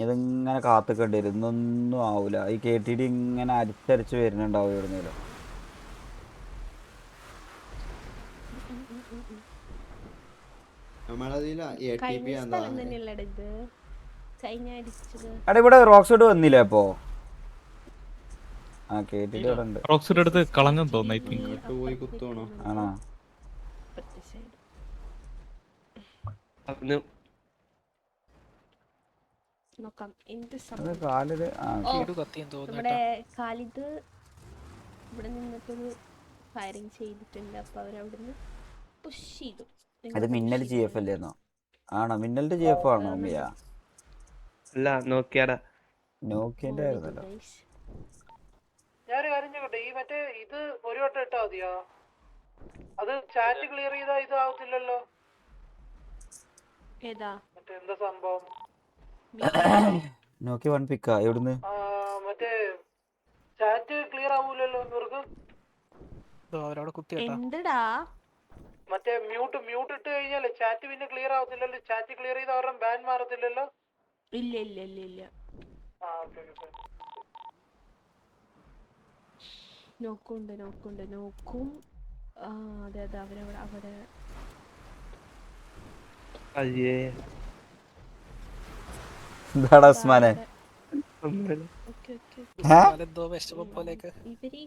ഇതിങ്ങനെ കാത്തുക്കേണ്ടി വരും. ഇന്നൊന്നും ആവൂല. ഈ KTD ഇങ്ങനെ അരിച്ചരച്ച് വരുന്നുണ്ടാവും എവിടുന്നേലും. എടാ ഇവിടെ റോക്സൈഡ് വന്നില്ലേ അപ്പോ? ആ KTD ഇവിടെ ഉണ്ട്. റോക്സൈഡ് എടുത്ത് കളഞ്ഞെന്ന് തോന്നുന്നു. ആണോ? നമ്മുടെ ഖാലിദ് ഇവിടെ നിന്നിട്ടൊരു ഫയറിങ് ചെയ്തിട്ടുണ്ട്. അപ്പൊ അവരവിടുന്ന് പുഷ് ചെയ്തു. അത് മിന്നൽ GF അല്ലേന്നോ? ആണോ മിന്നലിന്റെ GF ആണോ? അല്ല നോക്കിയാടാ. നോക്കിയന്റെ ആയിരുന്നല്ലോ. ഞാനൊരു കാര്യം ചോദിക്കട്ടെ, ഈ മറ്റേ ഇത് ഒരു വട്ടം ഇട്ടാ മതിയോ? അത് ചാറ്റ് ക്ലിയർ ചെയ്താ ഇത് ആവത്തില്ലല്ലോ. ഏതാ മറ്റേ എന്താ സംഭവം? നോക്കി വൺ പിക്കാ എവിടുന്ന്? മറ്റേ ചാറ്റ് ക്ലിയർ ആവൂലല്ലോ ഇവർക്ക്. എന്തെടാ മറ്റേ മ്യൂട്ട് ഇട്ട് കഴിഞ്ഞാലേ ചാറ്റ് പിന്നെ ക്ലിയർ ആവത്തില്ലല്ലോ. ചാറ്റ് ക്ലിയർ ചെയ്ത് അവരുടെ ബാൻ മാറത്തില്ലല്ലോ. ഇല്ല ഇല്ല ഇല്ല ഇല്ല. നോക്കും. അതെ അതെ അവരവിടെ അവിടെ. എന്താടാ ഉസ്മാനെ?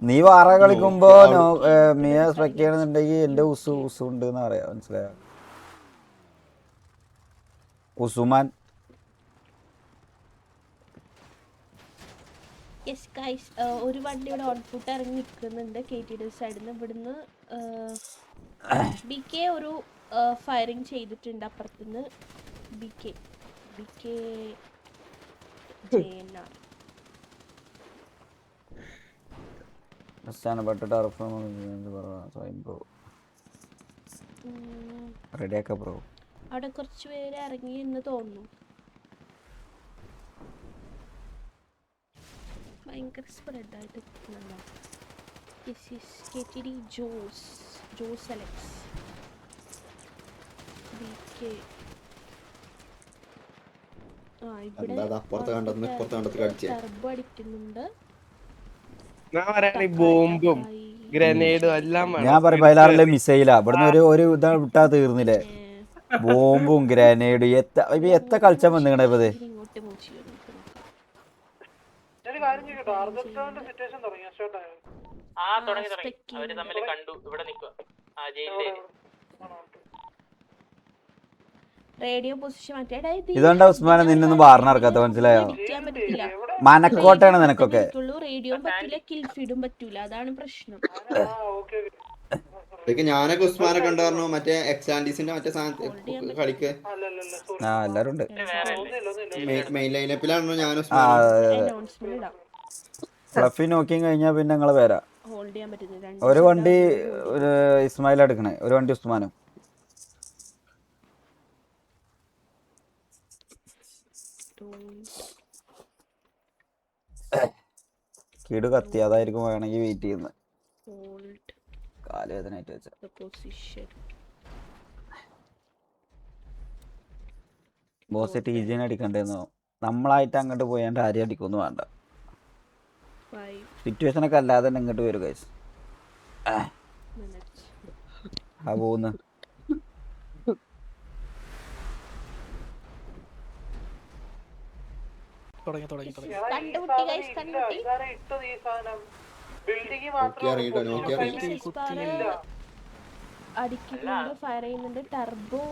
നീ വാറ കളിക്കുമ്പോ മിയ സ്പെക്ട് ചെയ്യണമെന്നുണ്ടെങ്കിൽ എന്റെ ഉസു ഉണ്ട് എന്ന് പറയാ. മനസ്സിലായോ? ഉസുമാൻ. ഒരു വണ്ടിയുടെ ഔട്ട്പുട്ട് ഇറങ്ങി നിൽക്കുന്നുണ്ട് KTD സൈഡിൽ നിന്ന്. ഇവിടുന്ന് BK ഒരു ഫയറിങ് ചെയ്തിട്ടുണ്ട് അപ്പുറത്തുനിന്ന്. BK അവിടെ കുറച്ച് പേര് ഇറങ്ങി എന്ന് തോന്നുന്നു. ഭയങ്കര സ്പ്രെഡ് ആയിട്ട് നിൽക്കുന്നുണ്ടോ? KTD Jose Alex BK. ഇവിടെ ടർബോ അടിക്കുന്നുണ്ട്. ബോംബും ഗ്രനേഡും എല്ലാം ഞാൻ പറയും ബൈലാറിലെ മിസൈലാ. ഇവിടുന്ന് ഒരു ഇതാ വിട്ടാ തീർന്നില്ലേ? ബോംബും ഗ്രനേഡും എത്ര കളിച്ചാൻ വന്നിക്കണേ ഇപ്പത്. റേഡിയോ പൊസിഷൻ ഇതുകൊണ്ടാ ഉസ്മാനെ നിന്നൊന്നും വാറിനടക്കാത്ത. മനസ്സിലായോ? മനക്കോട്ടയാണ് നിനക്കൊക്കെ. റേഡിയോ പറ്റില്ല, കിൽ ഫീഡും പറ്റൂല. അതാണ് പ്രശ്നം. ഞാനൊക്കെ ഉസ്മാനൊക്കെ ഉണ്ടായിരുന്നു മറ്റേ എക്സാൻഡീസിന്റെ മറ്റേ കളിക്ക്. എല്ലാരും ഉണ്ട്. മെയിൻ ലൈനപ്പിലാണല്ലോ ഞാൻ. ഫ്ലഫി നോക്കിയും കഴിഞ്ഞാ പിന്നെ നിങ്ങളെ പേരാ. ഒരു വണ്ടി ഇസ്മായിൽ എടുക്കണേ, ഒരു വണ്ടി ഉസ്മാനും. കീട് കത്തി, അതായിരിക്കും വേണമെങ്കിൽ വെയിറ്റ് ചെയ്യുന്നത്. കാലുവേദനയായിട്ട് വെച്ച ബോസ് TG അടിക്കണ്ടേന്നോ? നമ്മളായിട്ട് അങ്ങോട്ട് പോയാണ്ട് ആരെയും അടിക്കൊന്നും വേണ്ട. സിറ്റുവേഷനൊക്കെ അല്ലാതെ തന്നെ ഇങ്ങോട്ട് വരും ഗൈസ്. പോകുന്നു. അടിക്കുന്നുണ്ട്, ഫയർ ചെയ്യുന്നുണ്ട്. ടർബോ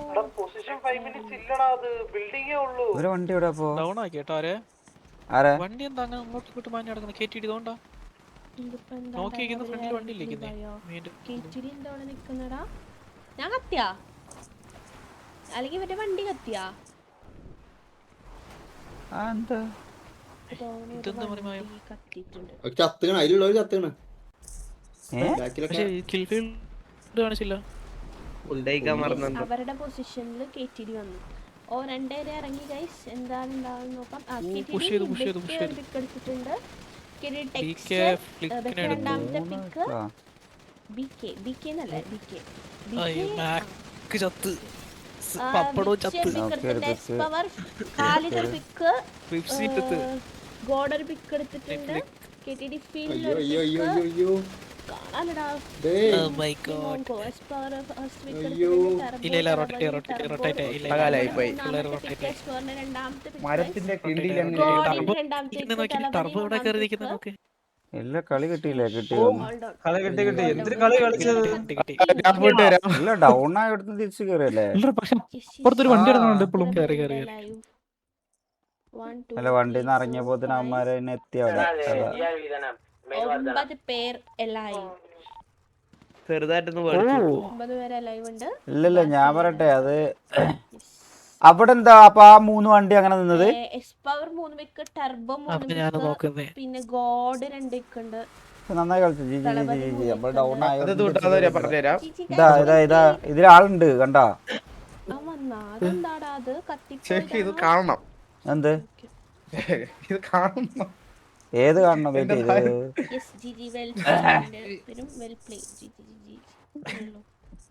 ഒരു വണ്ടി ഇവിടെ വണ്ടി എന്താ അങ്ങോട്ട് ഇങ്ങോട്ട് മാറ്റി നടക്കുന്നത്? KTD ഇതുകൊണ്ടാ ഫ്രണ്ടിൽ വണ്ടി നിക്കുന്നടാ. ഞാൻ കത്തിയാ അല്ലെങ്കിൽ മറ്റേ വണ്ടി കത്തിയാ? ചത്തുകണ അതിലുള്ളവർ ചത്തുകണ. ബാക്കിലൊക്കെ പക്ഷേ കിൽ ഫീൽഡ് കാണിച്ചില്ല. ഉണ്ടയിക്കാൻ മറന്നുണ്ടോ? അവരുടെ പൊസിഷനിൽ KTD വന്നു. ഓ രണ്ടുപേരെ ഇറങ്ങി ഗൈസ്. എന്താണ് ഉണ്ടാവുന്ന നോക്കാം. push ചെയ്തു, push ചെയ്തു. പിക്ക് എടുത്തിട്ടുണ്ട്. KTD BK ടെക്സ്റ്റ് flick രണ്ടാമത്തെ പിക്ക് ആ. BK എന്നല്ല BK മാക്ക് ചത്ത്. പപ്പടോ ചത്ത്. പവർ ഖാലിദ് പിക്ക് ഫിഫ്സി എടുത്ത്. ഗോഡർ പിക്ക് എടുത്തിട്ടുണ്ട്. KTD ഫീൽഡ് അയ്യോ അയ്യോ അയ്യോ അയ്യോ അയ്യോ കാണാനടാ ദേ Oh my god. അയ്യോ. ഇല്ല റൊട്ടേറ്റ് ഇല്ല. പകാലായി പോയി. മരത്തിന്റെ ടർബോ ഇവിടെ കയറി നിൽക്കുന്ന നോക്ക്. ഇല്ല കളി കിട്ടിയില്ല കിട്ടി ഇല്ല ഡൗൺ ആയി എടുത്ത് തിരിച്ചു കയറിയല്ലേ. പക്ഷെ പുറത്തൊരു വണ്ടി ഇറങ്ങുന്നുണ്ട് ഇപ്പോഴും. കയറി അല്ല വണ്ടിന്ന് ഇറങ്ങിയപ്പോ അവന്മാരെ എത്തി അവിടെ. 9 പേർ alive. ചെറുതായിട്ടൊന്ന് 9 പേര് alive ഉണ്ട്. ഇല്ലല്ല ഞാൻ പറയട്ടെ അത് അവിടെ എന്താ അപ്പൊ ആ 3 വണ്ടി അങ്ങനെ നിന്നത്. പവർ 3 വിക്ക്, ടർബോ 3 ഞാൻ വിക്ക്, നോക്കുന്നേ. പിന്നെ ഗോഡ് 2 വിക്ക് ഉണ്ട്. നന്നായി കളിച്ചു ജി ജി ജി ജി നമ്മൾ ഡൗൺ ആയോ. പറഞ്ഞുതരാം. ഇതാ ഇതാ ഇതാ ഇതിലാളുണ്ട് കണ്ടാ. അതെന്താടാ അത് ഇത് കാണണം. എന്ത് ഇത് കാണണം. ഏത് കാണണം വെയിറ്റ് ചെയ്ത്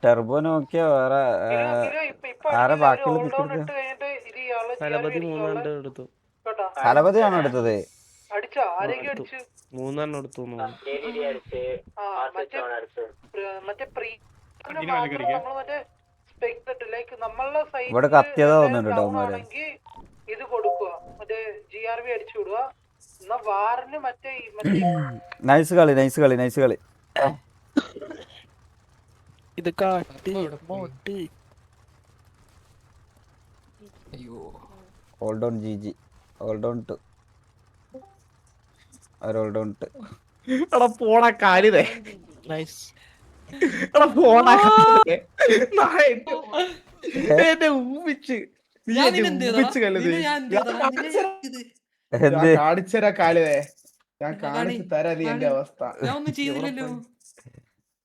ടെർബോ നോക്കിയാ വേറെ ആരെ ബാക്കിയുള്ള പിക്കെടുത്ത് തലപതി 3 എടുത്തു. തലപതിയാണോ എടുത്തത്. അടിച്ചോ ആരെങ്കിലും അടിച്ചു 3 എടുത്തു. ഇവിടെ കത്തിയതാ തോന്നുന്നുണ്ട് കേട്ടോ അവന്മാര്. ഇത് കൊടുക്കുക മറ്റേ GRV അടിച്ചു വിടുക. എന്നാ വാറിന് മറ്റേ നൈസ് കളി നൈസ് കളി നൈസ് കളി. ഇത് കാട്ട് മോട്ട്. ഹോൾഡ് ഓൺ ജി ജി hold on to hold on to. എടാ പോണ കാലിതേ. നൈസ്. എടാ പോണ കാലിതേ. എന്നെ ഉമ്മിച്ച് നീ എന്നെ ഉമ്മിച്ച് കല്ലത്. എന്ത് കാണിച്ചരാ കാലിതേ. ഞാൻ കാണിച്ചു തരാ നീ എന്റെ അവസ്ഥ.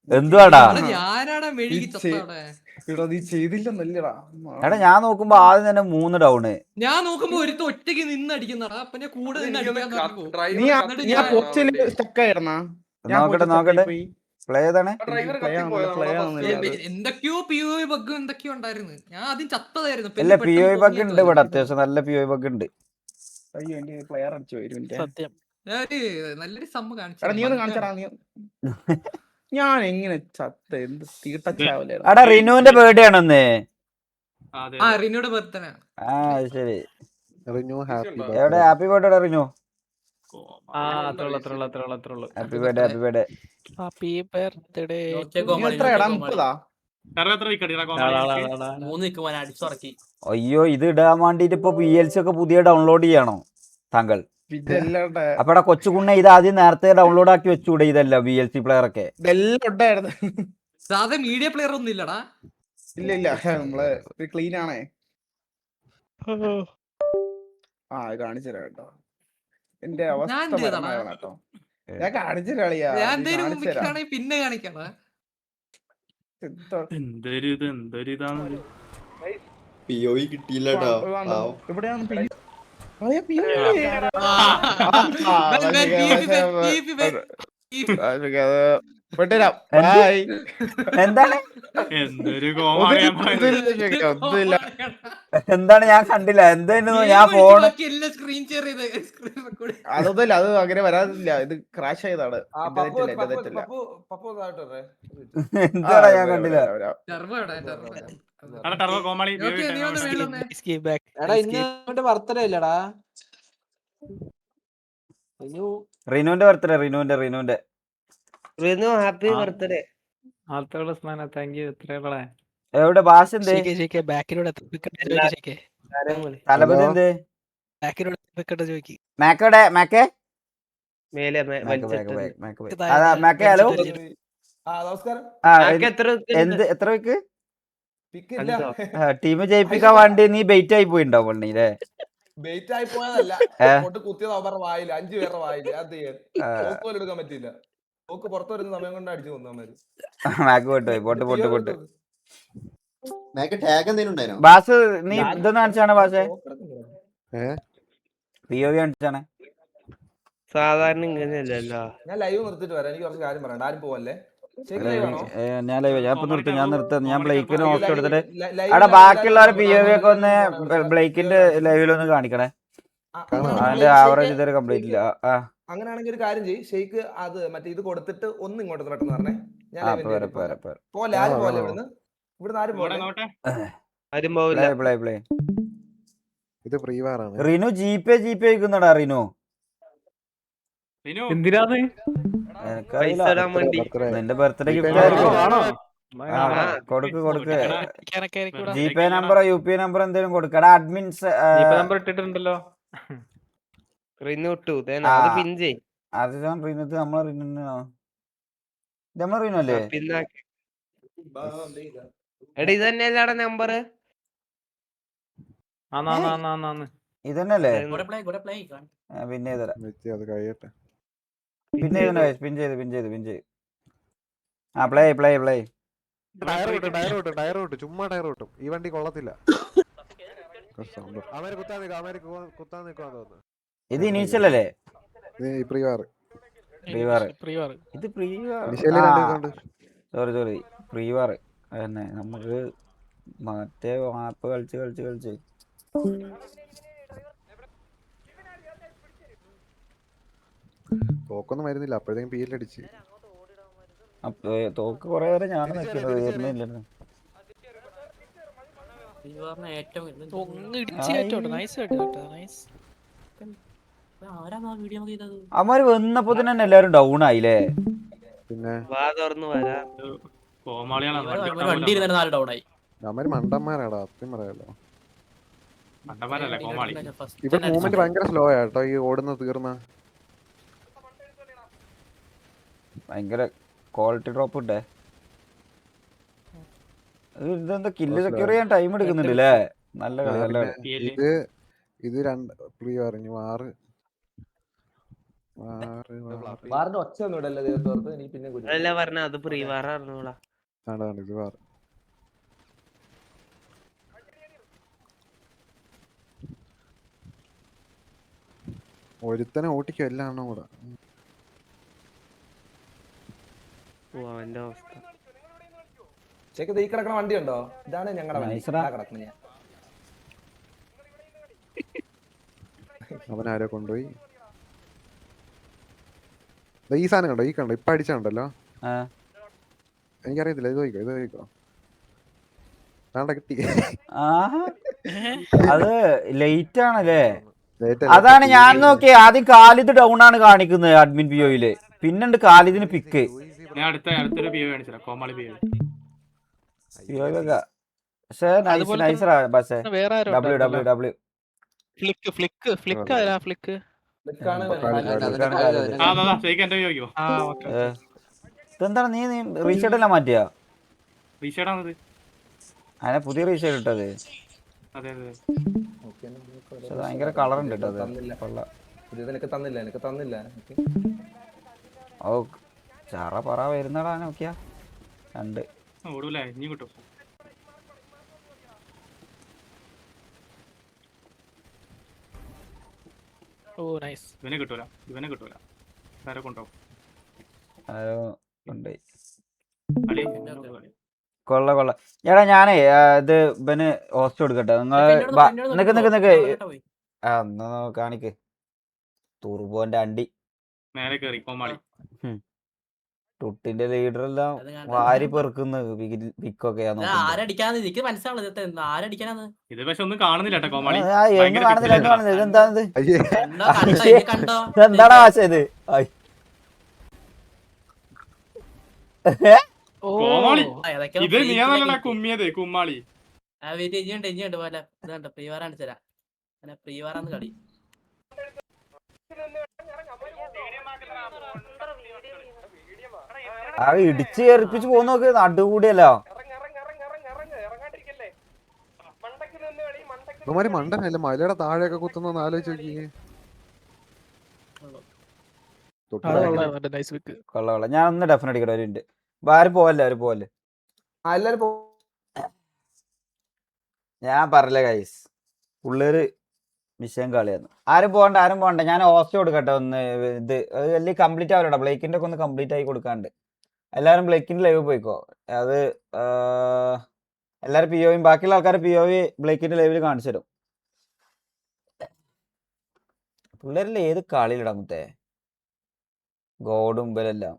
എന്തുവാടാ എടാ നീ ചെയ്തില്ലെന്നല്ലടാ. എടാ ഞാൻ നോക്കുമ്പോ ആദ്യം തന്നെ 3 ഡൗണ്. ഞാൻ നോക്കുമ്പോ ഒരു ഒറ്റയ്ക്ക് നിന്ന് അടിക്കുന്നടാ. അപ്പൊ ഞാൻ കൂടെ നിന്ന് അടിക്കാൻ നോക്കുമ്പോ നീ ആ കൊച്ചില് സ്റ്റക്കായിരുന്നാ. നോക്കട്ടെ നോക്കട്ടെ പ്ലേ ഏതാണ്. എന്തൊക്കെയോ POE ബഗ് എന്തൊക്കെയോ ഉണ്ടായിരുന്നു. ഞാൻ ആദ്യം ചത്തതായിരുന്നു. ഇല്ല POE ബഗ് ഉണ്ട് ഇവിടെ അത്യാവശ്യം നല്ല POE ബഗ് ഉണ്ട്. അയ്യോ എന്റെ പ്ലെയർ അടിച്ചു വരും. സത്യം. നല്ലൊരു സംഭവം നീ ഒന്ന് കാണിച്ചടാ. നീ ഞാൻ എങ്ങനെ ചത്ത എന്ത് തീട്ടച്ചാവല്ലേ. എടാ റിനുവിന്റെ ബർത്ത്ഡേ ആണോന്ന്. ആ റിനോയുടെ ബർത്ത്ഡേ ആണ്. ആ ശരി എവിടെ happy birthday Rinu. Happy birthday happy birthday. Happy birthday. എത്രയാടാ 30? അയ്യോ ഇത് ഇടാൻ വേണ്ടിട്ട് ഇപ്പൊ PLC ഒക്കെ പുതിയ ഡൗൺലോഡ് ചെയ്യണോ താങ്കൾ. അപ്പൊ ഇവിടെ കൊച്ചുകുണ്ണ ഇത് ആദ്യം നേരത്തെ ഡൗൺലോഡ് ആക്കി വെച്ചൂടെ ഇതെല്ലാം VLC പ്ലെയർ ഒക്കെ. ഇതെല്ലാം ഉണ്ടായിരുന്നു. സാധാ മീഡിയ പ്ലെയർ ഒന്നും ഇല്ലടാ. ഇല്ല നമ്മള് ക്ലീൻ ആണേ. ആ കാണിച്ചുതരാം കേട്ടോ എന്റെ അവസ്ഥ കേട്ടോ. ഞാൻ കാണിച്ചുതരാളിയാ. പിന്നെ കാണിക്കണ POE കിട്ടിയില്ല കേട്ടോ. ഇവിടെയാണ് എന്താണ് എന്താണ് ഞാൻ കണ്ടില്ല എന്തായിരുന്നു. ഞാൻ ഫോൺ സ്ക്രീൻ ഷെയർ ചെയ്ത് അതൊന്നുമില്ല. അത് അങ്ങനെ വരാതില്ല. ഇത് ക്രാഷ് ആയതാണ്. എന്താടാ ഞാൻ കണ്ടില്ല. റിനുവിന്റെ ബർത്ത്ഡേ റിനുവിന്റെ ഹാപ്പി ബർത്ത്ഡേ. എവിടെ ഭാഷ എന്തേ തലപതി എന്തേ മാക്കോടെ മാക്കേ മേലെ അതാ മാക്കേ. ഹലോ എന്ത് എത്ര വെക്ക് ടീം ജയിപ്പിക്കാൻ വേണ്ടി നീ ബെയിറ്റ് ആയി പോയിണ്ടാവും പള്ളിയില്ലേ. ബെയിറ്റ് ആയി പോയതല്ല. കുത്തിയത് അവരുടെ വായില് 5 പേരുടെ വായില്. അത് എടുക്കാൻ പറ്റില്ല. തോക്ക് പുറത്തു വരുന്ന സമയം കൊണ്ട് അടിച്ചു കൊന്നാമാര്. മാക്ക് പൊട്ട്. മാക്ക് ടാഗ് എന്തെങ്കിലും ഉണ്ടായിരുന്നോ? ബാസ് നീ ഇതൊന്നും കാണിച്ചാണ് ബാസേ? POV കാണിച്ചാണ്. സാധാരണ ഇങ്ങനെയല്ലല്ലോ. ഞാൻ ലൈവ് നിർത്തിട്ട് വരാം, എനിക്ക് കുറച്ച് കാര്യം പറയണ്ട. ആരും പോവല്ലേ? ശരി, ലൈവ് ആണോ? ഞാൻ ഇപ്പൊ നിർത്തും. ഞാൻ ബ്ലേക്കിന് ഹോസ്റ്റ് എടുത്തിട്ട് അവിടെ ബാക്കിയുള്ളവരെ POV ഒക്കെ ഒന്ന് ബ്ലേക്കിന്റെ ലൈവിലൊന്ന് കാണിക്കണേ. അതിന്റെ ആവറേജ് ഇതുവരെ കംപ്ലീറ്റ് ഇല്ല. അങ്ങനെയാണെങ്കിൽ ഒരു കാര്യം ചെയ്യ്, ഷെയ്ക്ക് അത് മറ്റേ ഇത് കൊടുത്തിട്ട് ഒന്ന് ഇങ്ങോട്ട് പെട്ടെന്ന് പറഞ്ഞേ. ഞാൻ പോരെ പോലെ ആരും പോലെ ഇവിടുന്ന് ആരും പോലെ. ആരും പോവില്ല. പ്ലേ ഇത് പ്രീവാറാണ്. റിനു ജിപേ വയ്ക്കുന്നടാ റിനു. എന്തിനാണ് പൈസ ഇടാൻ വേണ്ടി. നിന്റെ ബർത്ത്ഡേ ഗിഫ്റ്റ് ആയിരിക്കും. കൊടുക്ക്. ജിപേ നമ്പറോ UPI നമ്പറോ എന്തെങ്കിലും കൊടുക്കടാ. Admins number ഇട്ടിട്ടുണ്ടല്ലോ. റിനു ഇട്ടു. അത് പിൻ ചെയ്. അത് റിനു നമ്മളെ റിനു അല്ലേ? പിന്നെ എടാ ഇത് തന്നെയല്ലാണ് നമ്പർ. ഇതന്നെയല്ലേ? പിന്നെ അത് കഴിയട്ടെ. പിൻ ചെയ്ത് പ്ലേ ടയർ വിട്ടു ചുമ്മാ ടയർ വിട്ടും. ഈ വണ്ടി കൊള്ളത്തില്ല. അവര് കുത്താൻ നിൽക്കുവാന്ന് തോന്നുന്നു. ഇത് ഇനീഷ്യൽ അല്ലേ? പ്രീവാറ്. ഇത് സോറി പ്രീവാറ് തന്നെ. നമുക്ക് മറ്റേ മാപ്പ് കളിച്ച് തോക്കൊന്നും വരുന്നില്ല. അപ്പോഴത്തേക്കും PL അടിച്ച് തോക്ക് കൊറേ നേരം ഞാൻ വരുന്നില്ല. അവന്മാര് വന്നപ്പോ തന്നെ എല്ലാരും ഡൗൺ ആയില്ലേ? പിന്നെ വാ തുറന്നു വരാം. അവന്മാര് മണ്ടന്മാരാടാ, സത്യം പറയാലോ. ഇവിടെ മൂവ്മെന്റ് ഭയങ്കര സ്ലോ ആട്ടോ. ഈ ഓടുന്ന തീർന്ന ഭയങ്കര ക്വാളിറ്റി ഡ്രോപ്പ് ഇട്ടേ. ഇതെന്താ കില്ല് സെക്യൂർ ചെയ്യാൻ ടൈം എടുക്കുന്നുണ്ട് അല്ലേ? നല്ല കളി. ഇത് രണ്ട് പ്രീവാറിഞ്ഞു. വാറിന്റെ ഒച്ച ഒന്നും ഇടല്ലേ ദൈവത്തോർത്ത്. എനിക്ക് പിന്നെ അതല്ല പറഞ്ഞ അത് പ്രീവാറാണോളാ. ഇത് വാർ. ഒരുത്തനെ ഓട്ടിക്കും എല്ലാം കൂടെ. അവന്റെ അവസ്ഥ ചെക്ക് ഈ കിടക്കണ വണ്ടി ഉണ്ടോ? ഇതാണ് ഞങ്ങളുടെ കിടക്കുന്നത്. അവനാരോ കൊണ്ടുപോയി. ഈ സാധനം കണ്ടോ? ഇപ്പൊ അടിച്ചുണ്ടല്ലോ. എനിക്കറിയത്തില്ല. ഇത് ചോദിക്കോ കിട്ടി. അത് ലേറ്റ് ആണല്ലേ? അതാണ് ഞാൻ നോക്കിയേ. ആദ്യം കാലിത് ഡൗൺ ആണ് കാണിക്കുന്നത് അഡ്മിൻ POയില്. പിന്നുണ്ട് കാലിദിന് പിക്ക്. എന്താണ് നീ റീഷർട്ട് എല്ലാം മാറ്റിയാ? അതിനെ പുതിയ റീഷർട്ട് ഇട്ടത് ഭയങ്കര കളർ ഉണ്ട് കേട്ടോ. എനിക്ക് തന്നില്ല. ഓ ചറ പറ വരുന്നടാ. നോക്കിയാ രണ്ട് ഇവനെ കിട്ടൂല. കൊള്ള. എടാ ഞാനേ ഇത് ഇവന് ഹോസ്റ്റ് കൊടുക്കട്ടെ. നിക്ക് എന്നാ കാണിക്ക്. തുർബോന്റെ അണ്ടി ടുട്ടിന്റെ ലീഡർ എല്ലാം വാരി പെറുക്കുന്നു. പിക്കൊക്കെ എന്താടാ ആശയം ഇത്? കുമ്മാളി കളി ആ ഇടിച്ച് കയറിപ്പിച്ച് പോകുന്ന നോക്ക്. നടുകൂടിയല്ലോ. ഇവന്മാര് മണ്ടനല്ലേ? മലയുടെ താഴെയൊക്കെ കുത്തുന്ന ആലോചിച്ച് നോക്കിയേ. കൊള്ളാം ഞാൻ ഒന്ന് ഡെഫിനറ്റ് അടിക്കട്ടെ ഒരു മിനിറ്റ്. ആരും പോവല്ലേ എല്ലാരും ഞാൻ പറഞ്ഞില്ല ഗൈസ്, പിള്ളേര് മിഷൻ കളിയാന്ന്. ആരും പോകണ്ട ഞാൻ ഹോസ്റ്റ് കൊടുക്കട്ടെ ഒന്ന്. ഇത് വലിയ കംപ്ലീറ്റ് ആവില്ലടാ, ബ്ലേക്കിന്റെ ഒക്കെ ഒന്ന് കംപ്ലീറ്റ് ആയി കൊടുക്കാണ്ട്. എല്ലാവരും ബ്ലേക്കിന്റെ ലൈവ് പോയിക്കോ. അത് എല്ലാവരും POV ബാക്കിയുള്ള ആൾക്കാർ POV ബ്ലേക്കിന്റെ ലൈവിൽ കാണിച്ചു തരും. പിള്ളേരല്ലേ ഏത് കളിയിലിടാ മുത്തേ, ഗോഡും ഇവരെല്ലാം